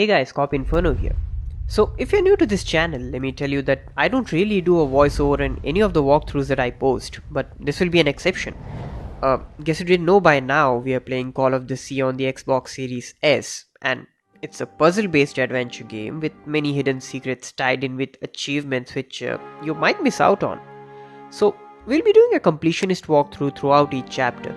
Hey guys, Cop Inferno here. So, if you're new to this channel, let me tell you that I don't really do a voiceover in any of the walkthroughs that I post, but this will be an exception. Guess you didn't know by now, we are playing Call of the Sea on the Xbox Series S, and it's a puzzle based adventure game with many hidden secrets tied in with achievements which you might miss out on. So, we'll be doing a completionist walkthrough throughout each chapter.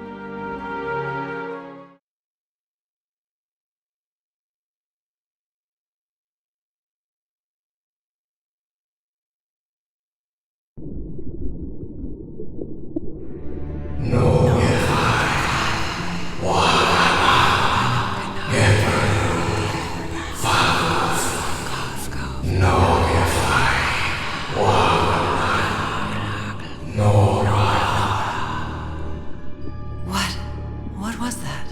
What was that?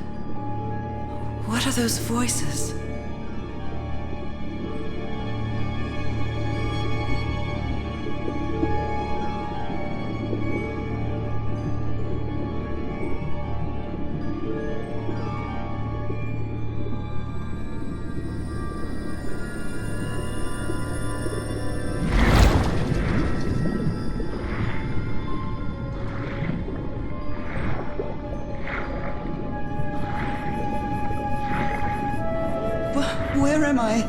What are those voices? Where am I?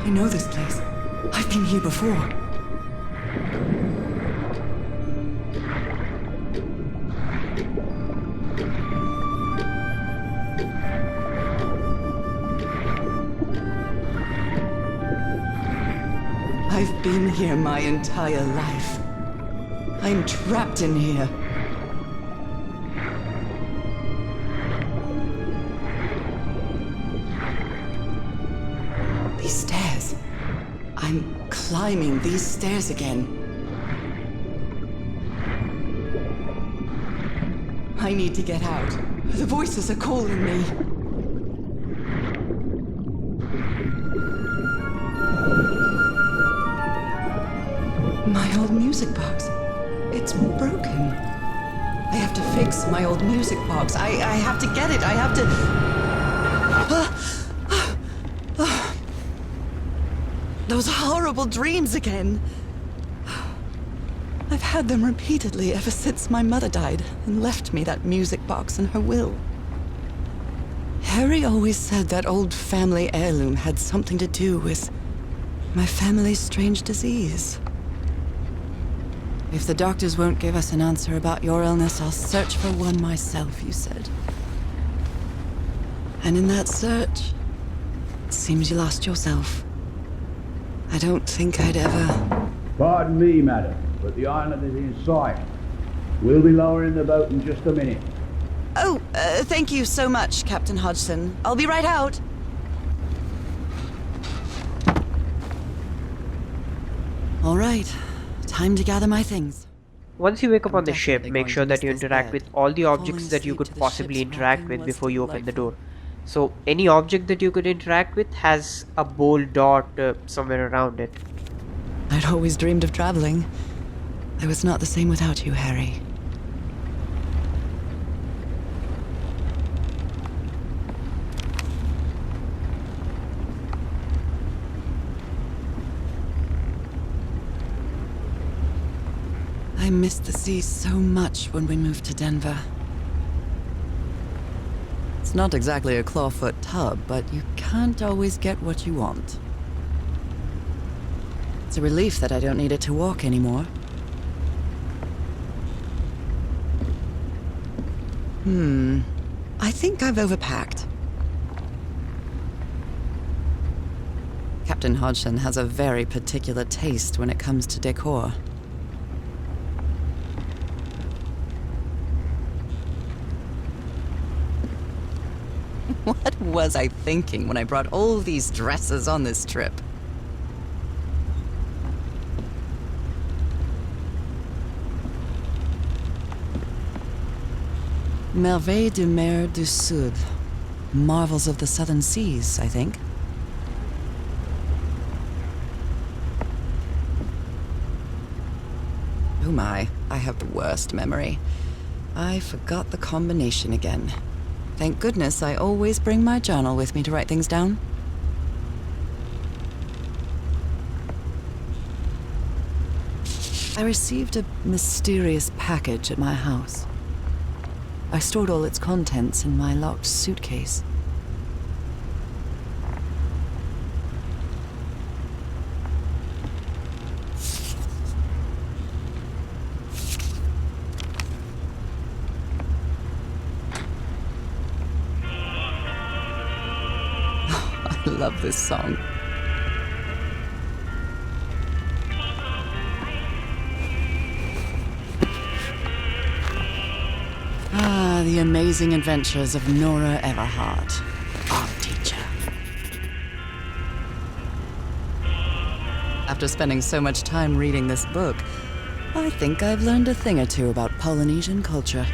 I know this place. I've been here before. I've been here my entire life. I'm trapped in here. These stairs. I'm climbing these stairs again. I need to get out. The voices are calling me. My old music box. It's broken. I have to fix my old music box. I have to get it. I have to... Those horrible dreams again. I've had them repeatedly ever since my mother died and left me that music box in her will. Harry always said that old family heirloom had something to do with my family's strange disease. If the doctors won't give us an answer about your illness, I'll search for one myself, you said. And in that search, it seems you lost yourself. I don't think I'd ever... Pardon me, madam, but the island is in sight. We'll be lowering the boat in just a minute. Oh, thank you so much, Captain Hodgson. I'll be right out. All right. Time to gather my things. Once you wake up on the ship, make sure that you interact with all the objects that you could possibly interact with before you open the door. So any object that you could interact with has a bold dot somewhere around it. I'd always dreamed of traveling. I was not the same without you, Harry. I missed the sea so much when we moved to Denver. It's not exactly a clawfoot tub, but you can't always get what you want. It's a relief that I don't need it to walk anymore. I think I've overpacked. Captain Hodgson has a very particular taste when it comes to decor. What was I thinking when I brought all these dresses on this trip? Merveilles de mer du Sud. Marvels of the Southern Seas, I think. Oh my, I have the worst memory. I forgot the combination again. Thank goodness I always bring my journal with me to write things down. I received a mysterious package at my house. I stored all its contents in my locked suitcase. I love this song. Ah, the amazing adventures of Nora Everhart, art teacher. After spending so much time reading this book, I think I've learned a thing or two about Polynesian culture.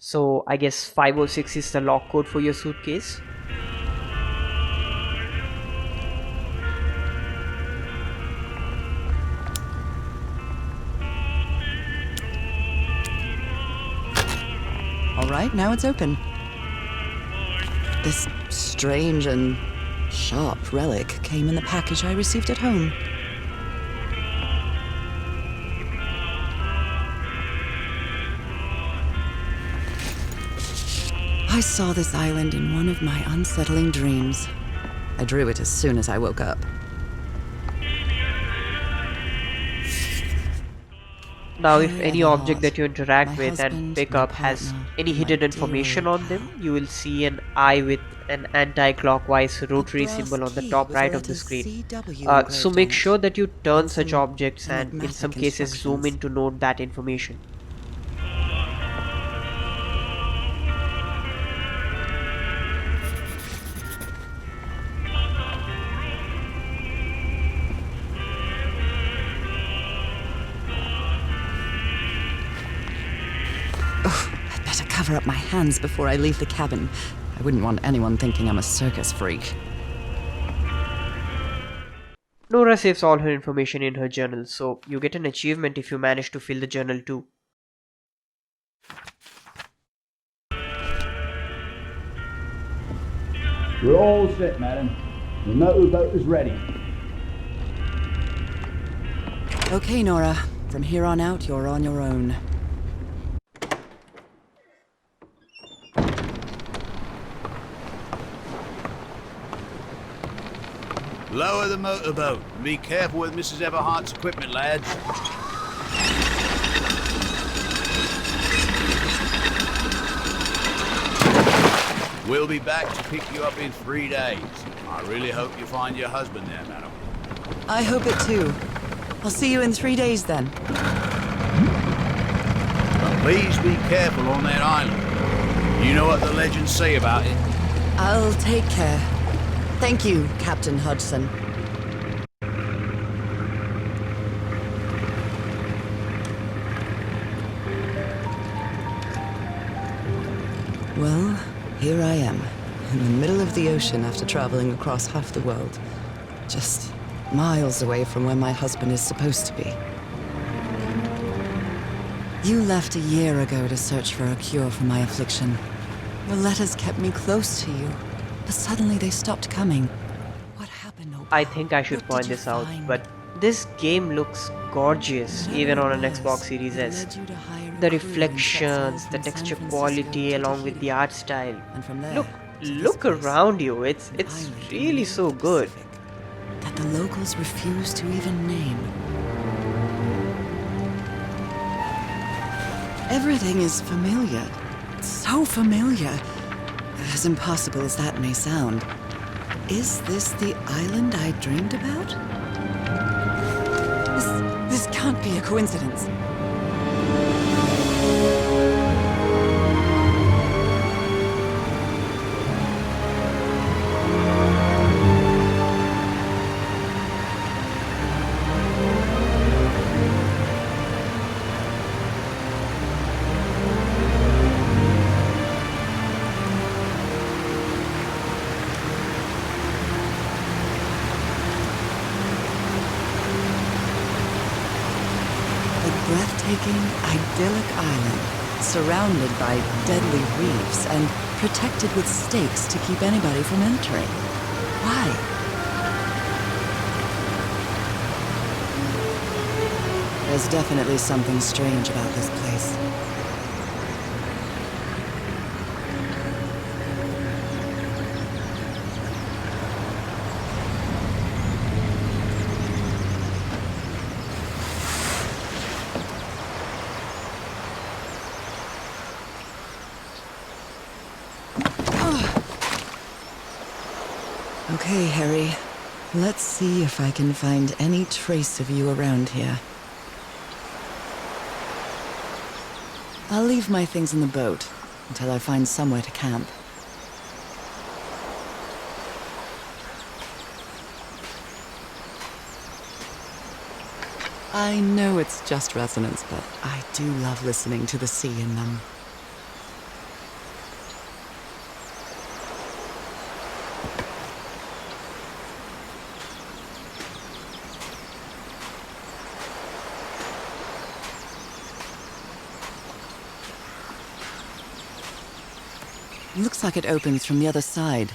So I guess 506 is the lock code for your suitcase. All right, now it's open. This strange and sharp relic came in the package I received at home. I saw this island in one of my unsettling dreams. I drew it as soon as I woke up. Now, if Harry any Everhart, object that you interact my with and husband, pick my up has partner, any my hidden dear information old on them, pal. you will see an eye with an anti-clockwise A rotary brass symbol on the key top with the right of the letters screen. CW So engraved make on it, sure that you turn and such some objects and in some enigmatic cases zoom instructions. in to note that information. I'd better cover up my hands before I leave the cabin. I wouldn't want anyone thinking I'm a circus freak. Nora saves all her information in her journal, so you get an achievement if you manage to fill the journal too. We're all set, madam. The motorboat is ready. Okay, Nora. From here on out, you're on your own. Lower the motorboat and be careful with Mrs. Everhart's equipment, lads. We'll be back to pick you up in 3 days. I really hope you find your husband there, madam. I hope it too. I'll see you in 3 days then. But please be careful on that island. You know what the legends say about it. I'll take care. Thank you, Captain Hodgson. Well, here I am, in the middle of the ocean after traveling across half the world. Just miles away from where my husband is supposed to be. You left a year ago to search for a cure for my affliction. Your letters kept me close to you, but suddenly they stopped coming. What happened, Opal? I think I should What point did you this out, find? but this game looks gorgeous, even on an Xbox Series S. Led you to hire a The crew and set sail reflections, the from San texture Francisco quality, to along with the Tahiti. art style. And from there, Look, to this look place, around you. It's an island in the really middle so of the good. Pacific that the locals refuse to even name. Everything is familiar. So familiar. As impossible as that may sound. Is this the island I dreamed about? This can't be a coincidence. Breathtaking, idyllic island, surrounded by deadly reefs and protected with stakes to keep anybody from entering. Why? There's definitely something strange about this place. Okay, Harry. Let's see if I can find any trace of you around here. I'll leave my things in the boat until I find somewhere to camp. I know it's just resonance, but I do love listening to the sea in them. Looks like it opens from the other side.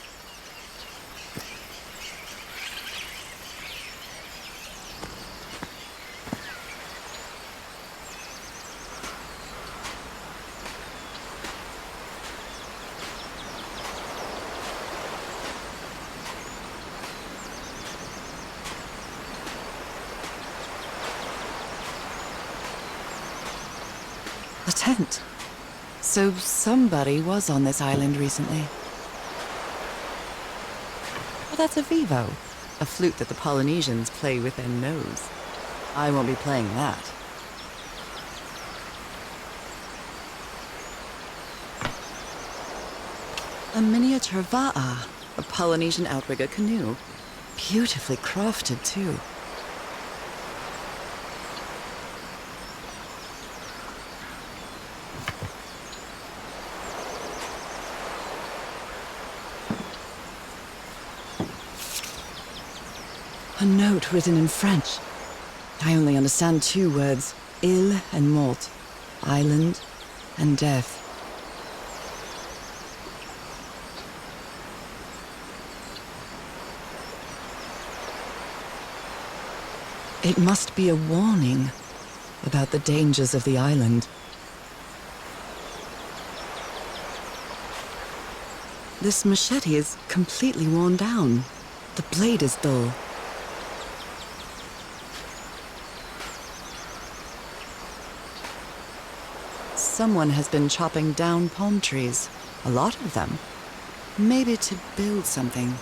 A tent. So somebody was on this island recently. Oh, that's a vivo. A flute that the Polynesians play with their nose. I won't be playing that. A miniature va'a, a Polynesian outrigger canoe. Beautifully crafted, too. A note written in French. I only understand 2 words, île and mort, island and death. It must be a warning about the dangers of the island. This machete is completely worn down. The blade is dull. someone has been chopping down palm trees. A lot of them. Maybe to build something.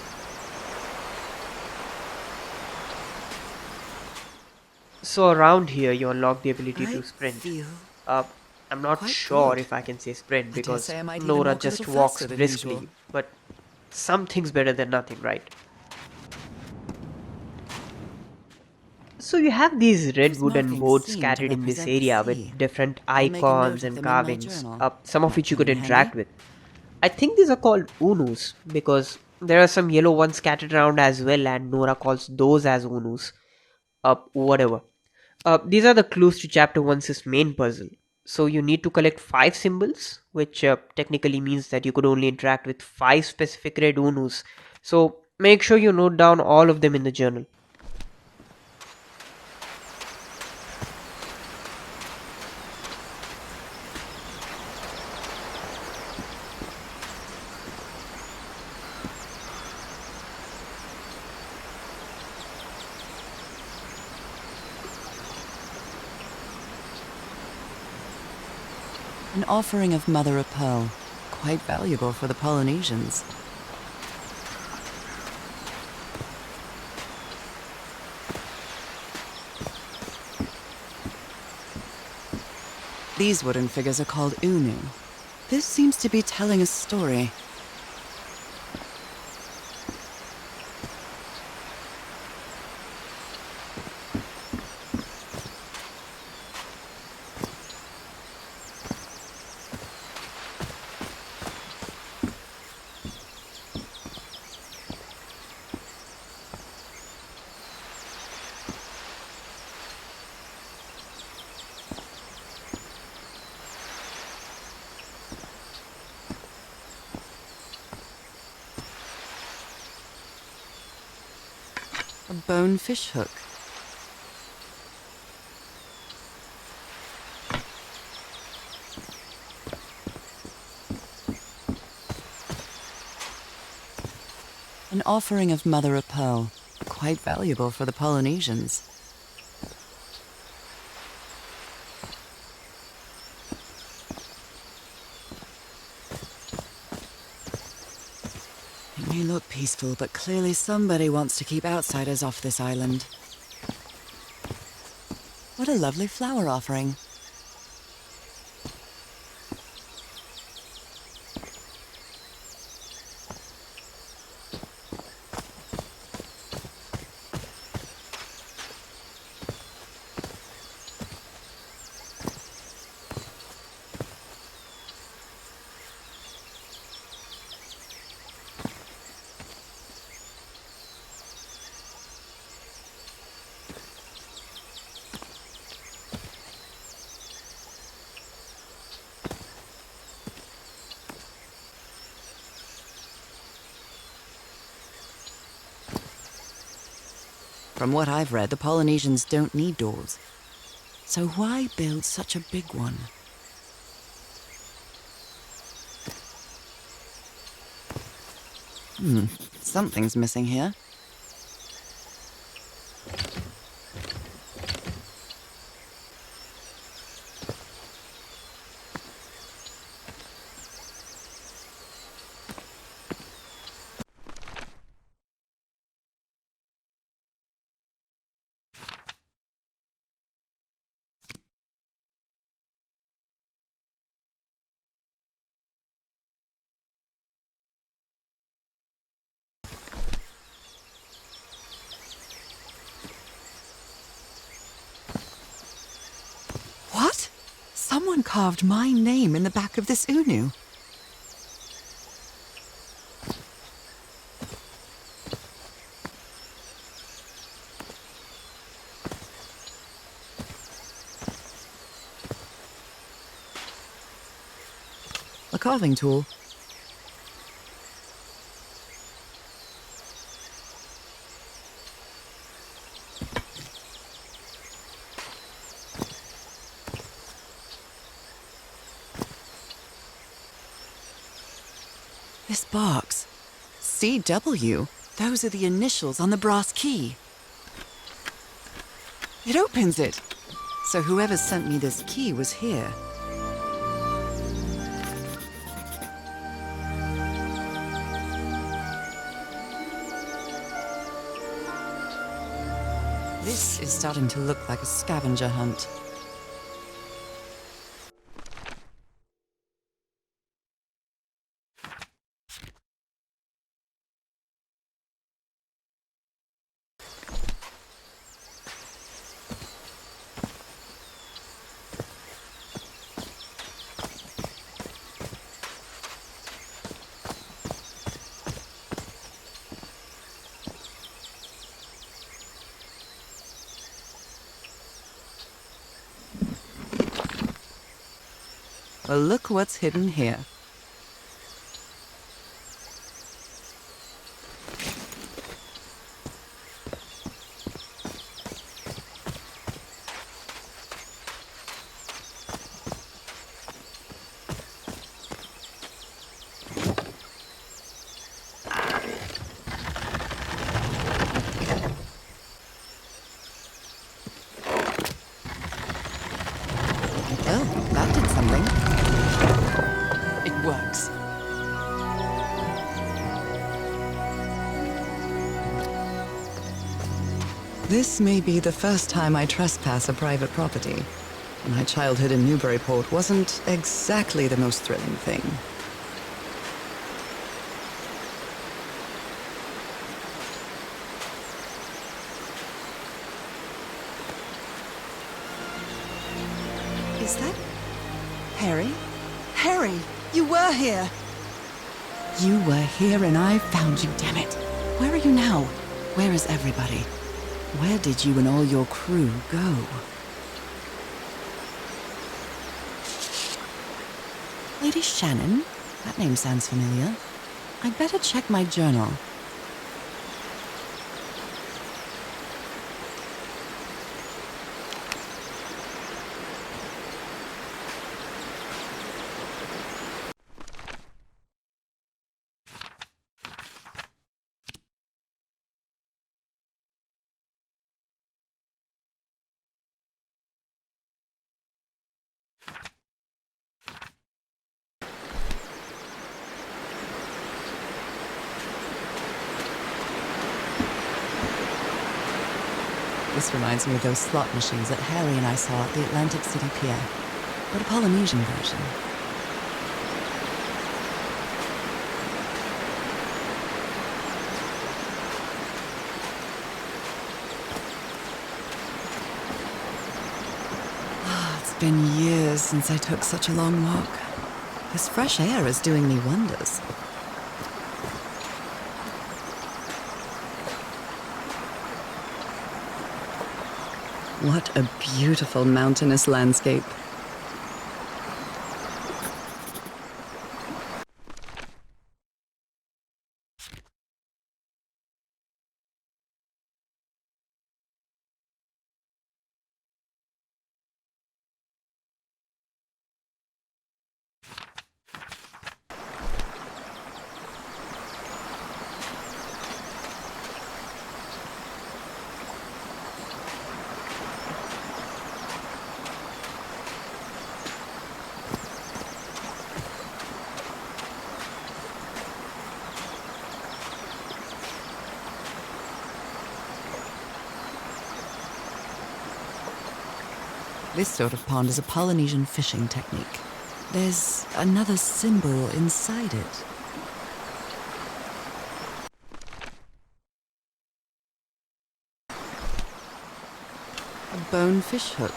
So around here, you unlock the ability I to sprint. feel Uh, I'm not quite sure good. if I can say sprint I dare because say I might even Nora walk a just little walks faster than usual. briskly, but something's better than nothing, right? So you have these red Those wooden markings boards seem to scattered in this represent the area with sea. different I'll make a note icons of and them in my carvings, journal. some of which you Come could in handy? interact with. I think these are called unus because there are some yellow ones scattered around as well, and Nora calls those as unus. Whatever. These are the clues to chapter 1's main puzzle. So you need to collect 5 symbols, which technically means that you could only interact with 5 specific red unus. So make sure you note down all of them in the journal. An offering of mother of pearl. Quite valuable for the Polynesians. These wooden figures are called unu. This seems to be telling a story. A bone fish hook. An offering of mother of pearl. Quite valuable for the Polynesians. It may look peaceful, but clearly somebody wants to keep outsiders off this island. What a lovely flower offering. From what I've read, the Polynesians don't need doors. So why build such a big one? Something's missing here. What? Someone carved my name in the back of this unu. A carving tool. This box. CW. Those are the initials on the brass key. It opens it. So whoever sent me this key was here. This is starting to look like a scavenger hunt. Well, look what's hidden here. Oh, that did something. It works. This may be the first time I trespass a private property. My childhood in Newburyport wasn't exactly the most thrilling thing. Is that Harry? Harry, you were here! You were here and I found you, damn it. Where are you now? Where is everybody? Where did you and all your crew go? Lady Shannon? That name sounds familiar. I'd better check my journal. This reminds me of those slot machines that Harry and I saw at the Atlantic City Pier, but a Polynesian version. It's been years since I took such a long walk. This fresh air is doing me wonders. What a beautiful mountainous landscape. This sort of pond is a Polynesian fishing technique. There's another symbol inside it. A bone fish hook.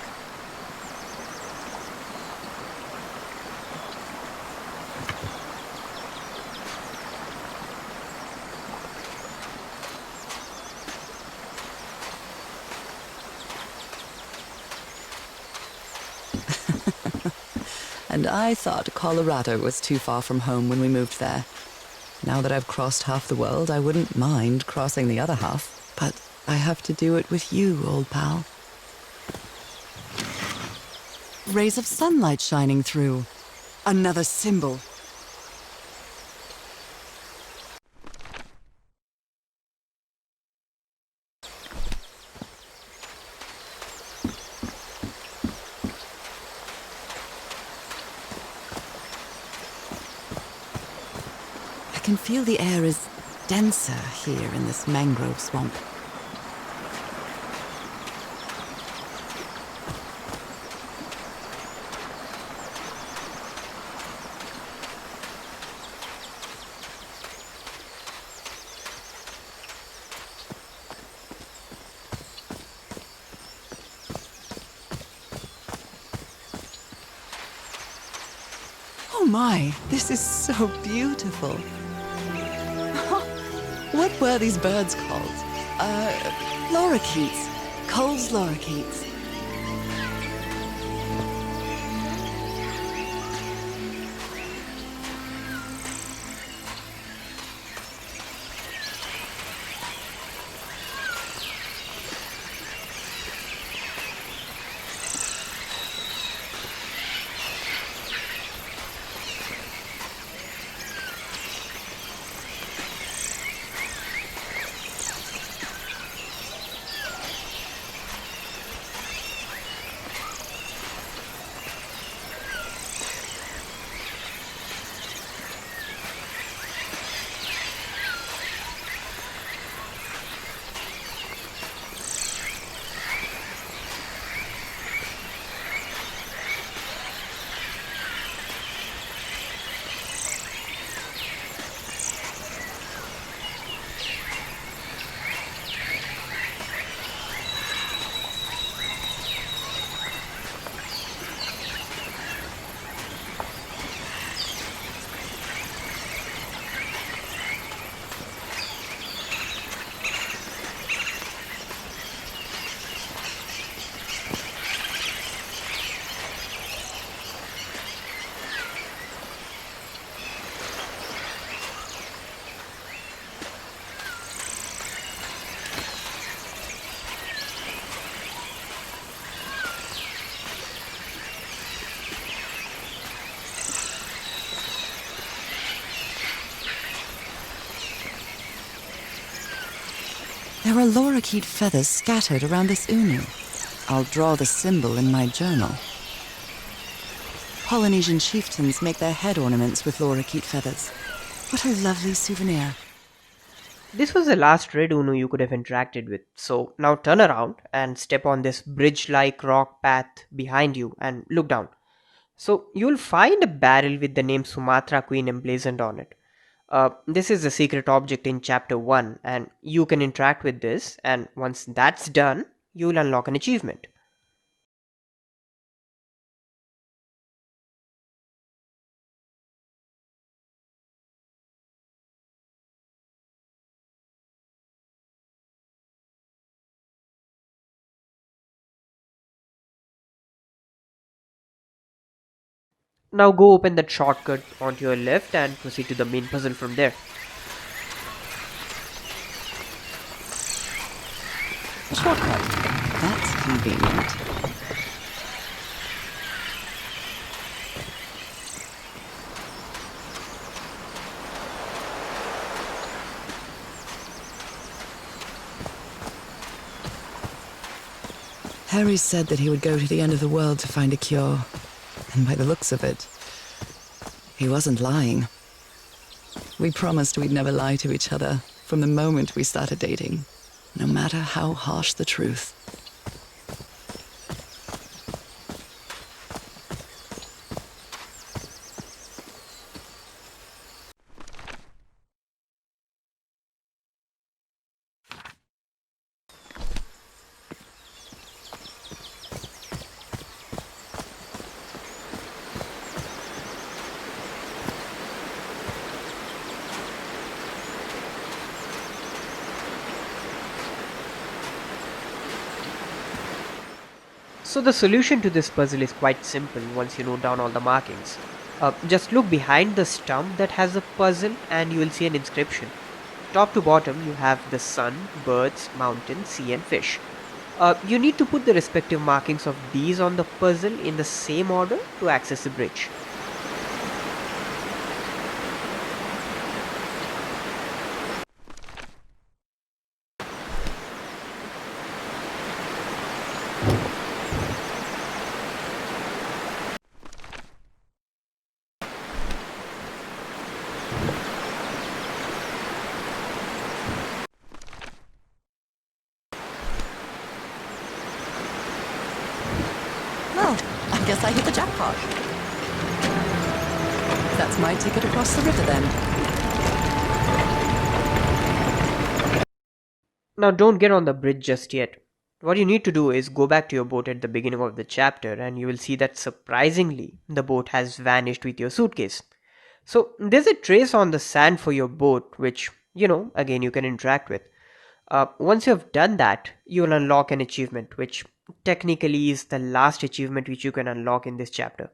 And I thought Colorado was too far from home when we moved there. Now that I've crossed half the world, I wouldn't mind crossing the other half. But I have to do it with you, old pal. Rays of sunlight shining through. Another symbol. I can feel the air is denser here in this mangrove swamp. Oh my, this is so beautiful. What were these birds called? Lorikeets. Cole's lorikeets. There are lorikeet feathers scattered around this unu. I'll draw the symbol in my journal. Polynesian chieftains make their head ornaments with lorikeet feathers. What a lovely souvenir. This was the last red Unu you could have interacted with, so now turn around and step on this bridge-like rock path behind you and look down. So you'll find a barrel with the name Sumatra Queen emblazoned on it. This is the secret object in chapter 1 and you can interact with this, and once that's done, you'll unlock an achievement. Now go open that shortcut onto your left and proceed to the main puzzle from there. A shortcut. That's convenient. Harry said that he would go to the end of the world to find a cure. And by the looks of it, he wasn't lying. We promised we'd never lie to each other from the moment we started dating, no matter how harsh the truth. So the solution to this puzzle is quite simple once you note down all the markings. Just look behind the stump that has the puzzle and you will see an inscription. Top to bottom you have the sun, birds, mountain, sea and fish. You need to put the respective markings of these on the puzzle in the same order to access the bridge. Well, I guess I hit the jackpot. That's my ticket across the river then. Now don't get on the bridge just yet. What you need to do is go back to your boat at the beginning of the chapter, and you will see that surprisingly, the boat has vanished with your suitcase. So there's a trace on the sand for your boat, which, again, you can interact with. Once you have done that, you'll unlock an achievement, which technically is the last achievement which you can unlock in this chapter.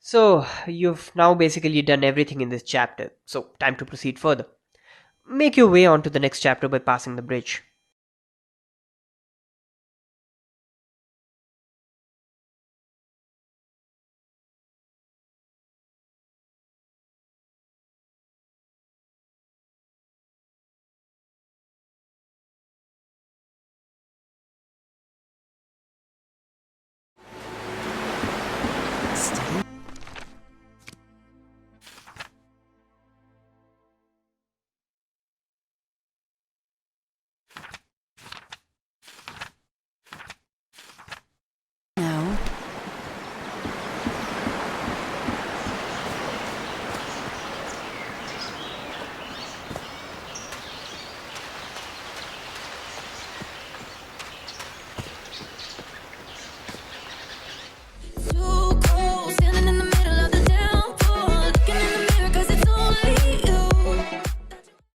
So you've now basically done everything in this chapter, so time to proceed further. Make your way on to the next chapter by passing the bridge.